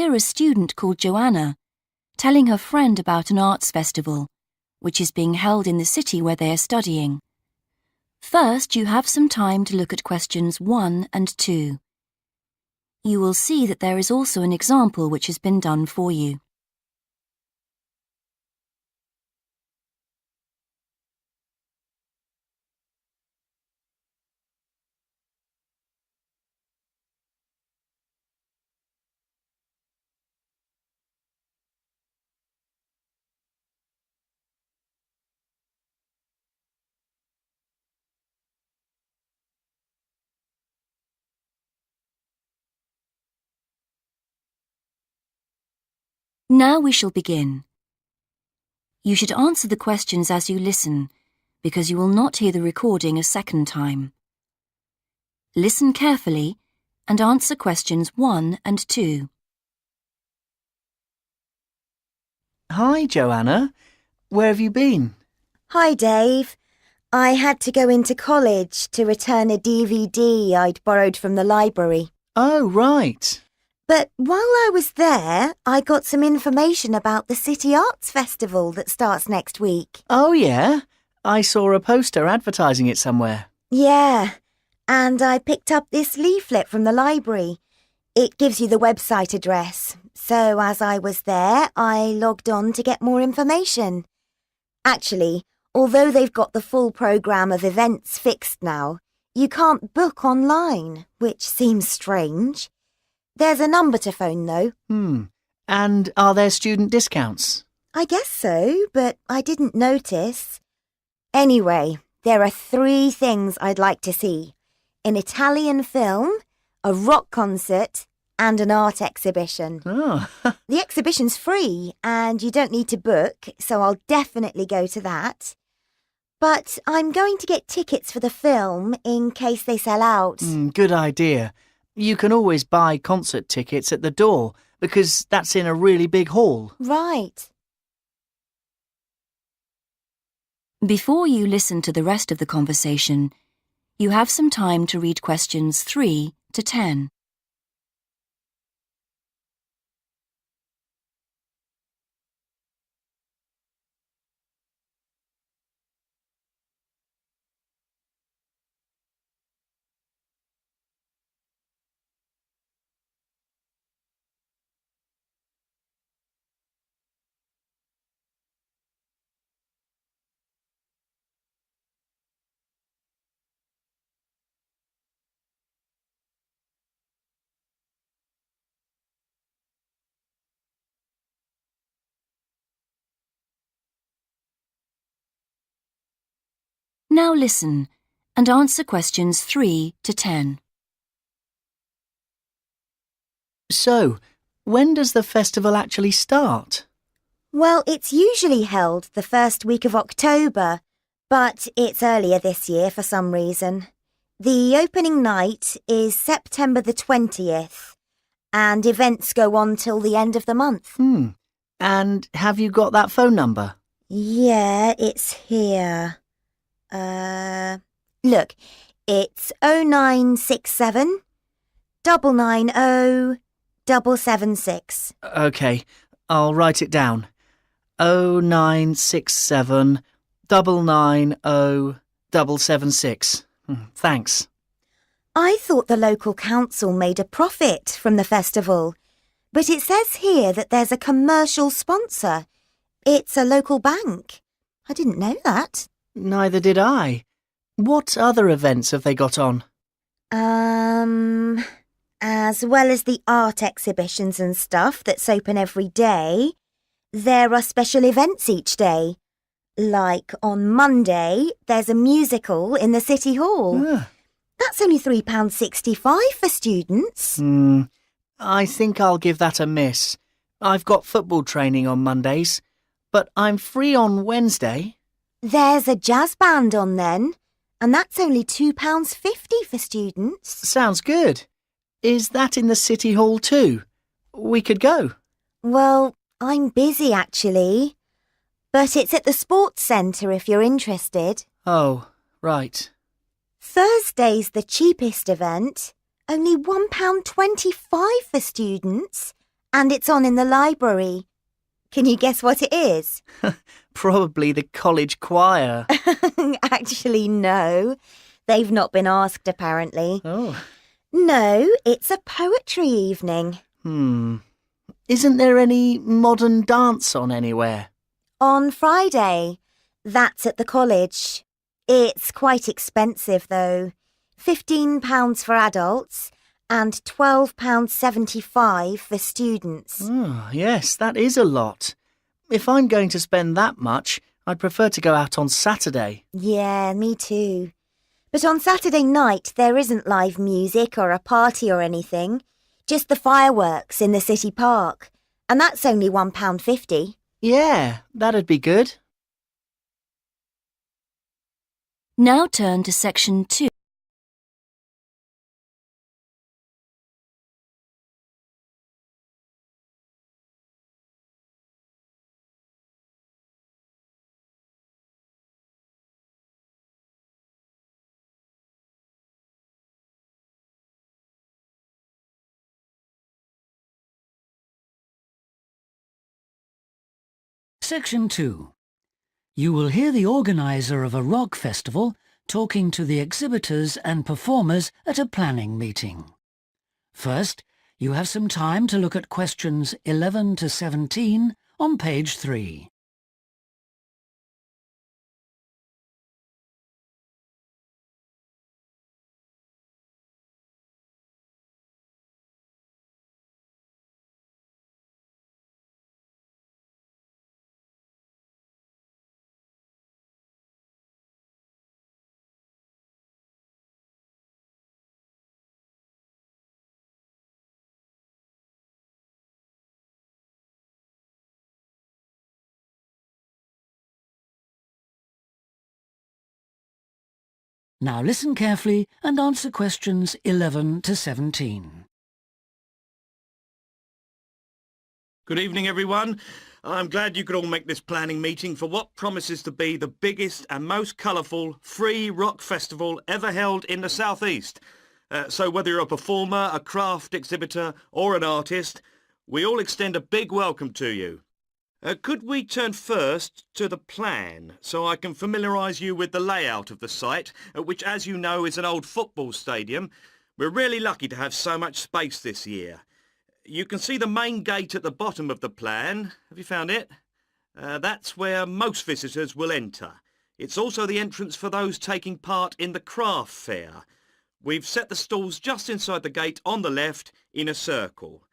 hear a student called Joanna telling her friend about an arts festival, which is being held in the city where they are studying. First, you have some time to look at questions 1 and 2. You will see that there is also an example which has been done for you. Now we shall begin. You should answer the questions as you listen, because you will not hear the recording a second time. Listen carefully and answer questions 1 and 2. Hi, Joanna. Where have you been? Hi, Dave. I had to go into college to return a DVD I'd borrowed from the library. Oh, right. But while I was there, I got some information about the City Arts Festival that starts next week. Oh, yeah? I saw a poster advertising it somewhere. Yeah, and I picked up this leaflet from the library. It gives you the website address. So as I was there, I logged on to get more information. Actually, although they've got the full programme of events fixed now, you can't book online, which seems strange. There's a number to phone, though. And are there student discounts? I guess so, but I didn't notice. Anyway, there are 3 things I'd like to see. An Italian film, a rock concert, and an art exhibition. Oh. The exhibition's free, and you don't need to book, so I'll definitely go to that. But I'm going to get tickets for the film in case they sell out. Good idea. You can always buy concert tickets at the door because that's in a really big hall. Right. Before you listen to the rest of the conversation, you have some time to read questions 3 to 10. Now listen and answer questions 3 to 10. So, when does the festival actually start? Well, it's usually held the first week of October, but it's earlier this year for some reason. The opening night is September the 20th, and events go on till the end of the month. And have you got that phone number? Yeah, it's here. Look, it's 0967 990 776. OK, I'll write it down. 0967 990 776. Thanks. I thought the local council made a profit from the festival, but it says here that there's a commercial sponsor. It's a local bank. I didn't know that. Neither did I. What other events have they got on? As well as the art exhibitions and stuff that's open every day, there are special events each day. Like on Monday, there's a musical in the City Hall. That's only £3.65 for students. I think I'll give that a miss. I've got football training on Mondays, but I'm free on Wednesday. There's a jazz band on then, and that's only £2.50 for students. Sounds good. Is that in the City Hall too? We could go. Well, I'm busy actually, but it's at the sports centre if you're interested. Oh, right. Thursday's the cheapest event, only £1.25 for students, And it's on in the library. Can you guess what it is? Probably the college choir. Actually, no. They've not been asked, apparently. Oh. No, it's a poetry evening. Isn't there any modern dance on anywhere? On Friday. That's at the college. It's quite expensive, though. £15 for adults and £12.75 for students. Oh, yes, that is a lot. If I'm going to spend that much, I'd prefer to go out on Saturday. Yeah, me too. But on Saturday night, there isn't live music or a party or anything. Just the fireworks in the city park. And that's only £1.50. Yeah, that'd be good. Now turn to section 2. Section 2. You will hear the organiser of a rock festival talking to the exhibitors and performers at a planning meeting. First, you have some time to look at questions 11 to 17 on page 3. Now listen carefully and answer questions 11 to 17. Good evening, everyone. I'm glad you could all make this planning meeting for what promises to be the biggest and most colourful free rock festival ever held in the South East. So whether you're a performer, a craft exhibitor or an artist, we all extend a big welcome to you. Could we turn first to the plan so I can familiarise you with the layout of the site, which, as you know, is an old football stadium. We're really lucky to have so much space this year. You can see the main gate at the bottom of the plan. Have you found it? That's where most visitors will enter. It's also the entrance for those taking part in the craft fair. We've set the stalls just inside the gate on the left in a circle.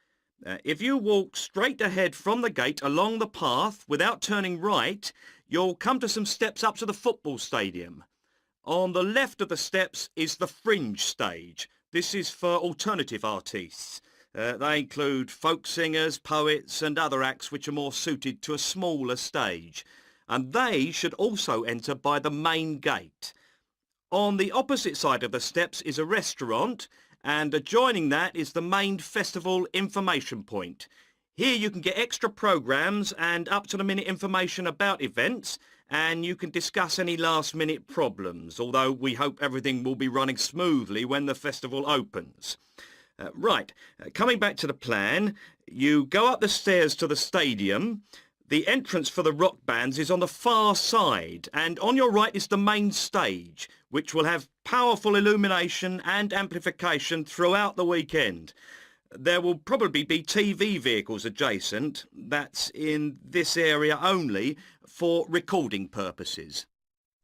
If you walk straight ahead from the gate along the path without turning right, you'll come to some steps up to the football stadium. On the left of the steps is the fringe stage. This is for alternative artists. They include folk singers, poets and other acts which are more suited to a smaller stage. And they should also enter by the main gate. On the opposite side of the steps is a restaurant, and adjoining that is the main festival information point. Here you can get extra programmes and up-to-the-minute information about events, and you can discuss any last-minute problems, although we hope everything will be running smoothly when the festival opens. Coming back to the plan, you go up the stairs to the stadium. The entrance for the rock bands is on the far side, and on your right is the main stage, which will have powerful illumination and amplification throughout the weekend. There will probably be TV vehicles adjacent, that's in this area only, for recording purposes.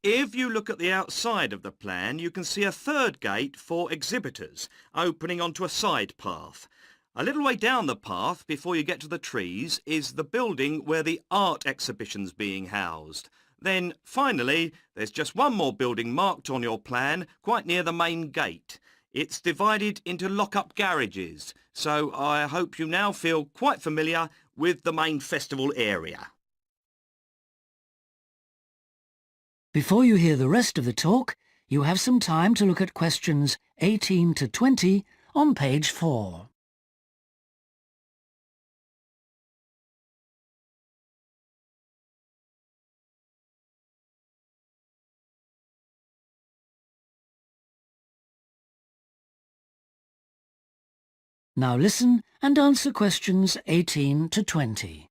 If you look at the outside of the plan, you can see a third gate for exhibitors, opening onto a side path. A little way down the path, before you get to the trees, is the building where the art exhibition's being housed. Then, finally, there's just one more building marked on your plan, quite near the main gate. It's divided into lock-up garages, so I hope you now feel quite familiar with the main festival area. Before you hear the rest of the talk, you have some time to look at questions 18 to 20 on page 4. Now listen and answer questions 18 to 20.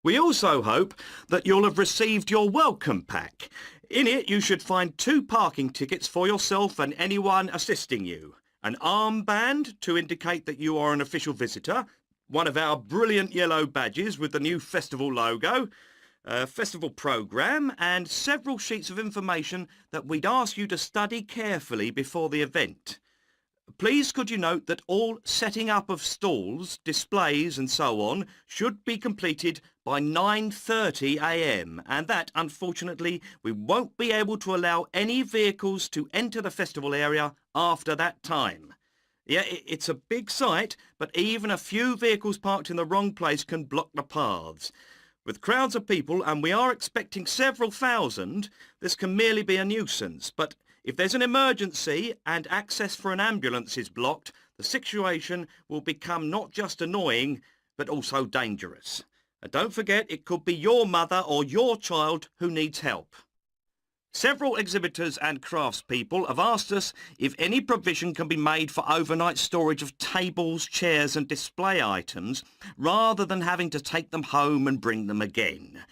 We also hope that you'll have received your welcome pack. In it you should find 2 parking tickets for yourself and anyone assisting you, an armband to indicate that you are an official visitor, one of our brilliant yellow badges with the new festival logo, a festival programme and several sheets of information that we'd ask you to study carefully before the event. Please could you note that all setting up of stalls, displays and so on should be completed by 9:30 a.m. and that, unfortunately, we won't be able to allow any vehicles to enter the festival area after that time. Yeah, it's a big site, but even a few vehicles parked in the wrong place can block the paths. With crowds of people, and we are expecting several thousand, this can merely be a nuisance, but if there's an emergency and access for an ambulance is blocked, the situation will become not just annoying, but also dangerous. And don't forget, it could be your mother or your child who needs help. Several exhibitors and craftspeople have asked us if any provision can be made for overnight storage of tables, chairs and display items rather than having to take them home and bring them again.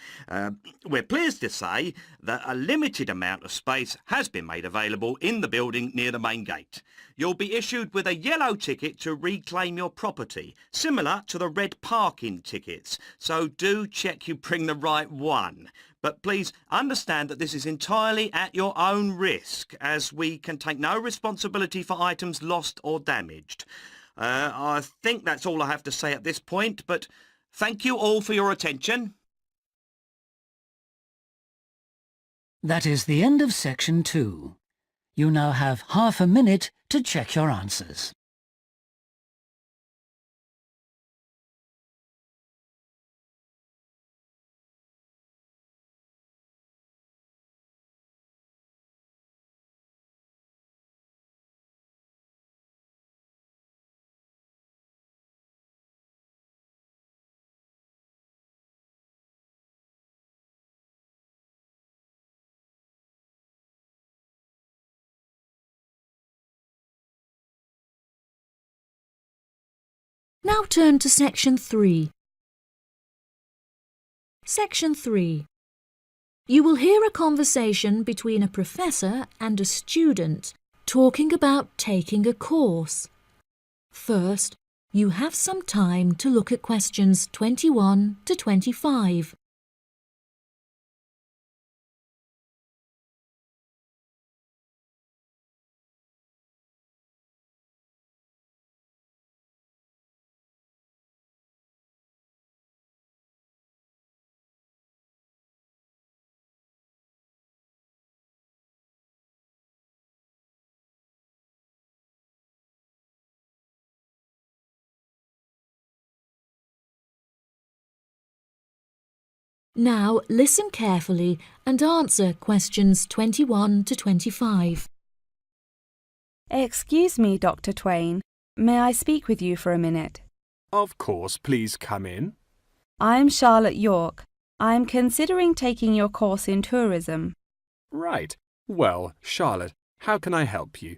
We're pleased to say that a limited amount of space has been made available in the building near the main gate. You'll be issued with a yellow ticket to reclaim your property, similar to the red parking tickets, so do check you bring the right one. But please understand that this is entirely at your own risk, as we can take no responsibility for items lost or damaged. I think that's all I have to say at this point, but thank you all for your attention. That is the end of section 2. You now have half a minute to check your answers. Now turn to section 3. Section 3. You will hear a conversation between a professor and a student talking about taking a course. First, you have some time to look at questions 21 to 25. Now listen carefully and answer questions 21 to 25. Excuse me, Dr. Twain. May I speak with you for a minute? Of course, please come in. I'm Charlotte York. I'm considering taking your course in tourism. Right. Well, Charlotte, how can I help you?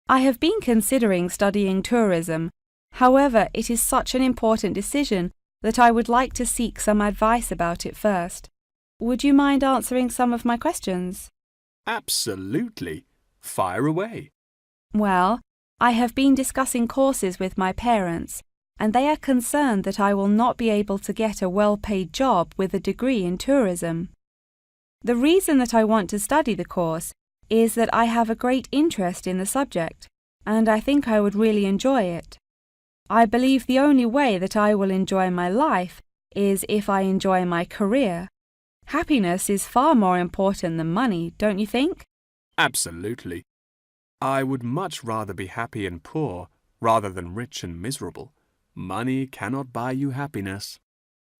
I have been considering studying tourism. However, it is such an important decision that I would like to seek some advice about it first. Would you mind answering some of my questions? Absolutely. Fire away. Well, I have been discussing courses with my parents, and they are concerned that I will not be able to get a well-paid job with a degree in tourism. The reason that I want to study the course is that I have a great interest in the subject, and I think I would really enjoy it. I believe the only way that I will enjoy my life is if I enjoy my career. Happiness is far more important than money, don't you think? Absolutely. I would much rather be happy and poor rather than rich and miserable. Money cannot buy you happiness.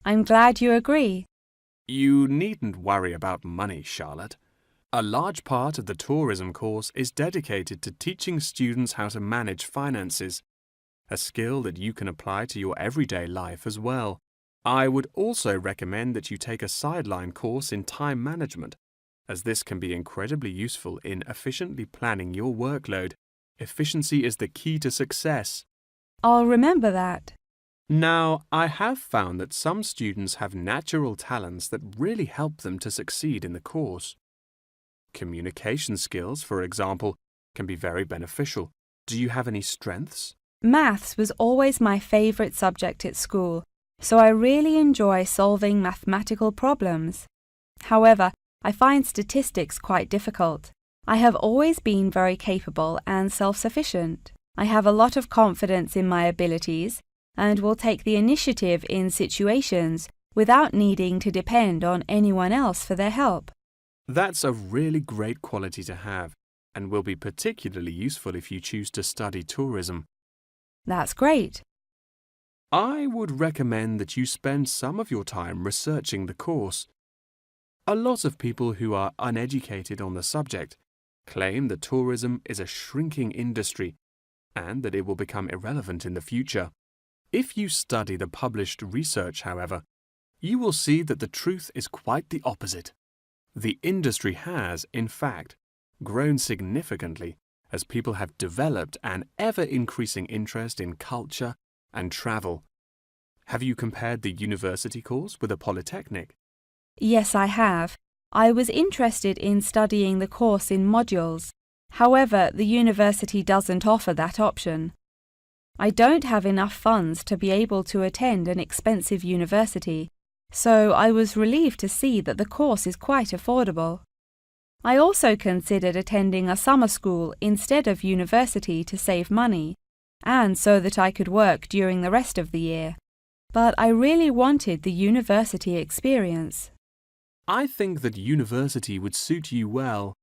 I'm glad you agree. You needn't worry about money, Charlotte. A large part of the tourism course is dedicated to teaching students how to manage finances, a skill that you can apply to your everyday life as well. I would also recommend that you take a sideline course in time management, as this can be incredibly useful in efficiently planning your workload, Efficiency is the key to success. I'll remember that. Now, I have found that some students have natural talents that really help them to succeed in the course. Communication skills, for example, can be very beneficial. Do you have any strengths? Maths was always my favourite subject at school, so I really enjoy solving mathematical problems. However, I find statistics quite difficult. I have always been very capable and self-sufficient. I have a lot of confidence in my abilities and will take the initiative in situations without needing to depend on anyone else for their help. That's a really great quality to have and will be particularly useful if you choose to study tourism. That's great. I would recommend that you spend some of your time researching the course. A lot of people who are uneducated on the subject claim that tourism is a shrinking industry and that it will become irrelevant in the future. If you study the published research, however, you will see that the truth is quite the opposite. The industry has, in fact, grown significantly as people have developed an ever-increasing interest in culture and travel. Have you compared the university course with a polytechnic? Yes, I have. I was interested in studying the course in modules. However, the university doesn't offer that option. I don't have enough funds to be able to attend an expensive university, so I was relieved to see that the course is quite affordable. I also considered attending a summer school instead of university to save money, and so that I could work during the rest of the year. But I really wanted the university experience. I think that university would suit you well.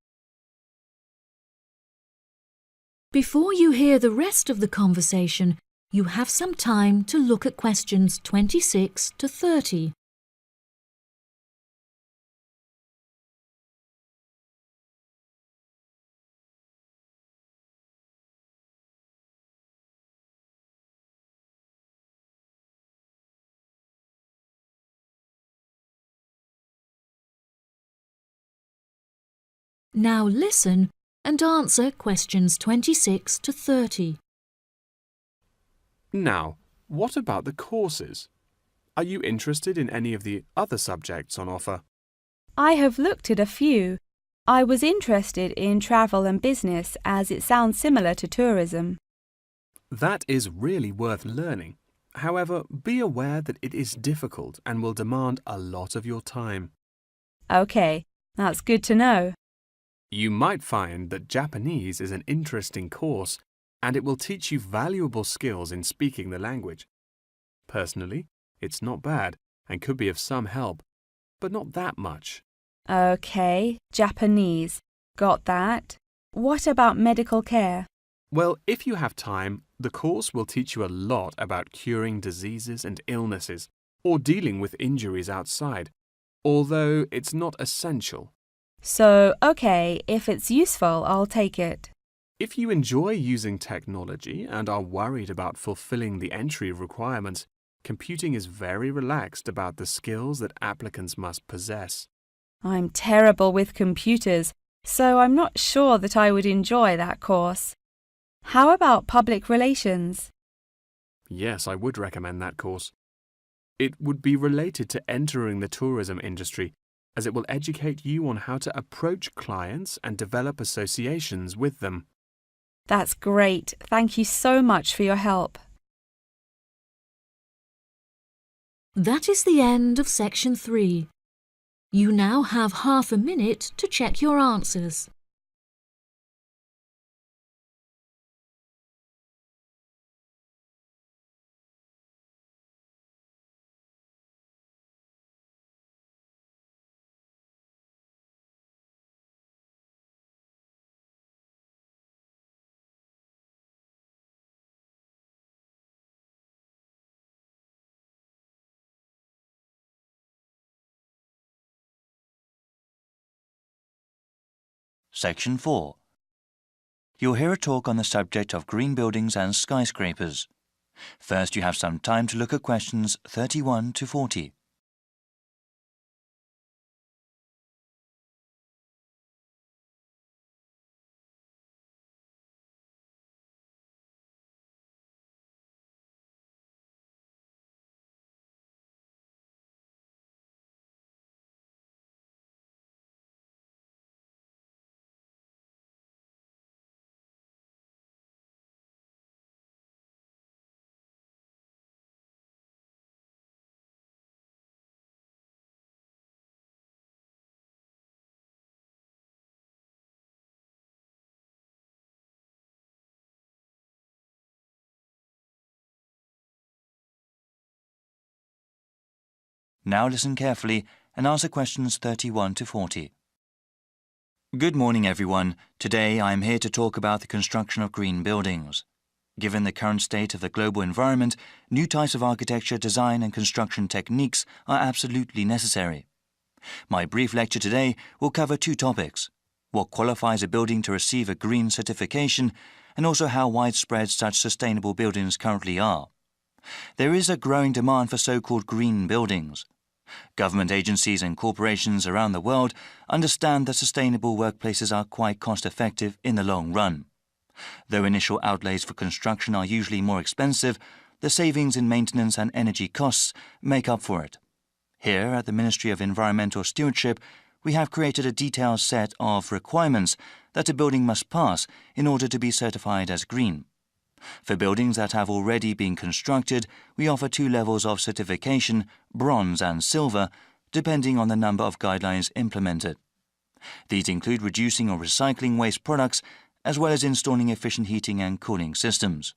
Before you hear the rest of the conversation, you have some time to look at questions 26 to 30. Now listen and answer questions 26 to 30. Now, what about the courses? Are you interested in any of the other subjects on offer? I have looked at a few. I was interested in travel and business as it sounds similar to tourism. That is really worth learning. However, be aware that it is difficult and will demand a lot of your time. Okay, that's good to know. You might find that Japanese is an interesting course and it will teach you valuable skills in speaking the language. Personally, it's not bad and could be of some help, but not that much. Okay, Japanese. Got that. What about medical care? Well, if you have time, the course will teach you a lot about curing diseases and illnesses or dealing with injuries outside, although it's not essential. So, okay, if it's useful, I'll take it. If you enjoy using technology and are worried about fulfilling the entry requirements, computing is very relaxed about the skills that applicants must possess. I'm terrible with computers, so I'm not sure that I would enjoy that course. How about public relations? Yes, I would recommend that course. It would be related to entering the tourism industry, as it will educate you on how to approach clients and develop associations with them. That's great. Thank you so much for your help. That is the end of section 3. You now have half a minute to check your answers. Section 4. You'll hear a talk on the subject of green buildings and skyscrapers. First, you have some time to look at questions 31 to 40. Now listen carefully and answer questions 31 to 40. Good morning, everyone. Today I am here to talk about the construction of green buildings. Given the current state of the global environment, new types of architecture, design and construction techniques are absolutely necessary. My brief lecture today will cover two topics: what qualifies a building to receive a green certification, and also how widespread such sustainable buildings currently are. There is a growing demand for so-called green buildings. Government agencies and corporations around the world understand that sustainable workplaces are quite cost-effective in the long run. Though initial outlays for construction are usually more expensive, the savings in maintenance and energy costs make up for it. Here at the Ministry of Environmental Stewardship, we have created a detailed set of requirements that a building must pass in order to be certified as green. For buildings that have already been constructed, we offer two levels of certification, bronze and silver, depending on the number of guidelines implemented. These include reducing or recycling waste products, as well as installing efficient heating and cooling systems.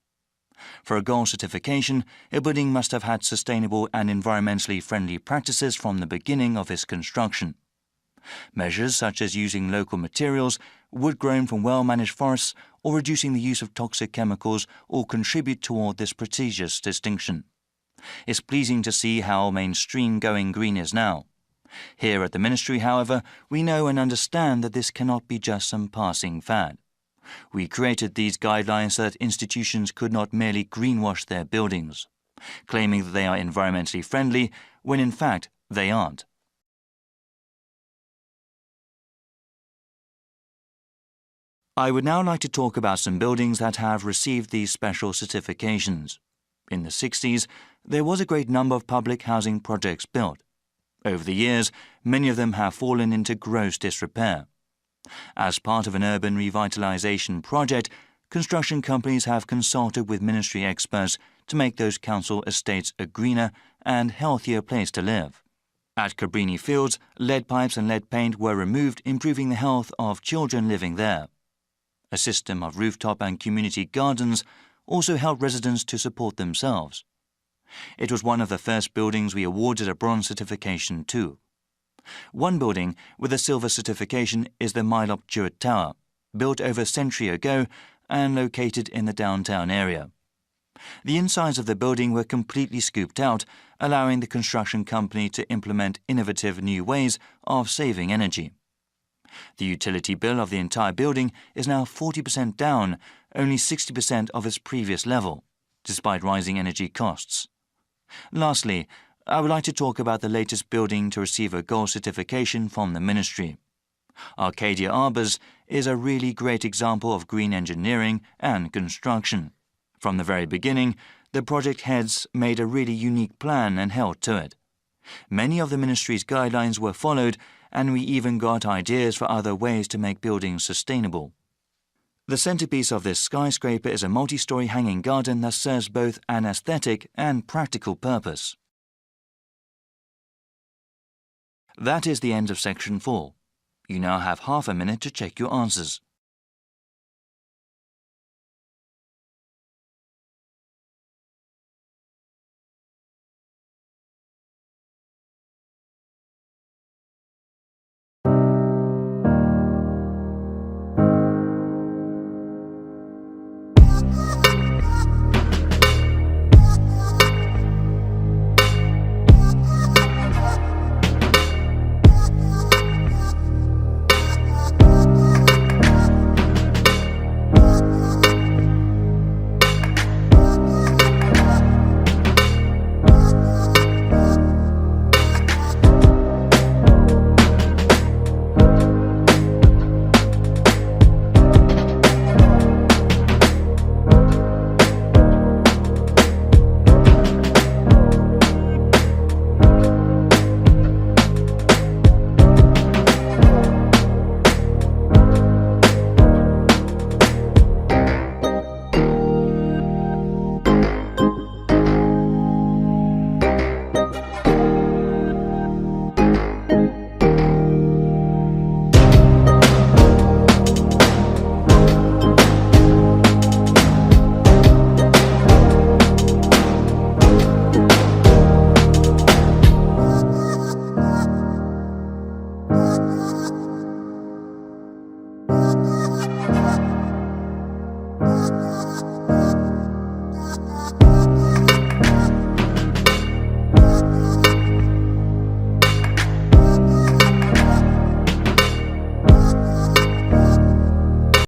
For a gold certification, a building must have had sustainable and environmentally friendly practices from the beginning of its construction. Measures such as using local materials, wood grown from well-managed forests, or reducing the use of toxic chemicals all contribute toward this prestigious distinction. It's pleasing to see how mainstream going green is now. Here at the Ministry, however, we know and understand that this cannot be just some passing fad. We created these guidelines so that institutions could not merely greenwash their buildings, claiming that they are environmentally friendly when in fact they aren't. I would now like to talk about some buildings that have received these special certifications. In the 60s, there was a great number of public housing projects built. Over the years, many of them have fallen into gross disrepair. As part of an urban revitalization project, construction companies have consulted with ministry experts to make those council estates a greener and healthier place to live. At Cabrini Fields, lead pipes and lead paint were removed, improving the health of children living there. A system of rooftop and community gardens also helped residents to support themselves. It was one of the first buildings we awarded a bronze certification to. One building with a silver certification is the Milop Jewett Tower, built over a century ago and located in the downtown area. The insides of the building were completely scooped out, allowing the construction company to implement innovative new ways of saving energy. The utility bill of the entire building is now 40% down, only 60% of its previous level, despite rising energy costs. Lastly, I would like to talk about the latest building to receive a gold certification from the Ministry. Arcadia Arbours is a really great example of green engineering and construction. From the very beginning, the project heads made a really unique plan and held to it. Many of the Ministry's guidelines were followed, and we even got ideas for other ways to make buildings sustainable. The centerpiece of this skyscraper is a multi-story hanging garden that serves both an aesthetic and practical purpose. That is the end of section 4. You now have half a minute to check your answers.